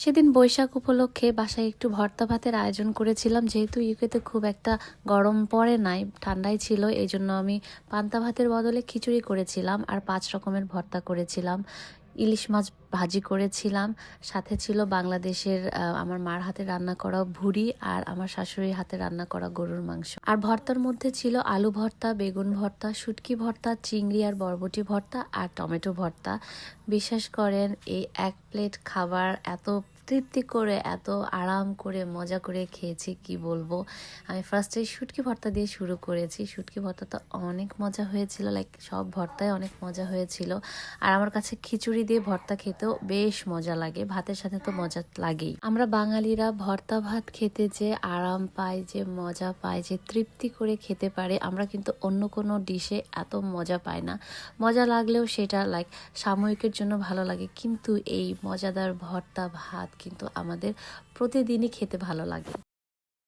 সেদিন বৈশাখ উপলক্ষে বাসায় একটু ভর্তা ভাতের আয়োজন করেছিলাম। যেহেতু ইউকেতে খুব একটা গরম পড়ে নাই, ঠান্ডাই ছিল, এই জন্য আমি পান্তা ভাতের বদলে খিচুড়ি করেছিলাম আর 5 রকমের ভর্তা করেছিলাম। ইলিশ মাছ ভাজি করেছিলাম, সাথে ছিল বাংলাদেশের আমার মার হাতে রান্না করা ভুড়ি আর আমার শাশুড়ির হাতে রান্না করা গরুর মাংস। আর ভর্তার মধ্যে ছিল আলু ভর্তা, বেগুন ভর্তা, শুটকি ভর্তা, চিংড়ি আর বরবটি ভর্তা আর টমেটো ভর্তা। বিশ্বাস করেন, এই এক প্লেট খাবার এত তৃপ্তি করে, এত আরাম করে, মজা করে খেয়েছি কি বলবো। আমি ফার্স্টে শুটকি ভর্তা দিয়ে শুরু করেছি। শুটকি ভর্তা তো অনেক মজা হয়েছিল, লাইক সব ভর্তায় অনেক মজা হয়েছিল। আর আমার কাছে খিচুড়ি দিয়ে ভর্তা খেতেও বেশ মজা লাগে, ভাতের সাথে তো মজা লাগেই। আমরা বাঙালিরা ভর্তা ভাত খেতে যে আরাম পাই, যে মজা পাই, যে তৃপ্তি করে খেতে পারে, আমরা কিন্তু অন্য কোনো ডিশে এত মজা পাই না। মজা লাগলেও সেটা লাইক সাময়িকের জন্য ভালো লাগে, কিন্তু এই মজাদার ভর্তা ভাত কিন্তু আমাদের প্রতিদিনই খেতে ভালো লাগে।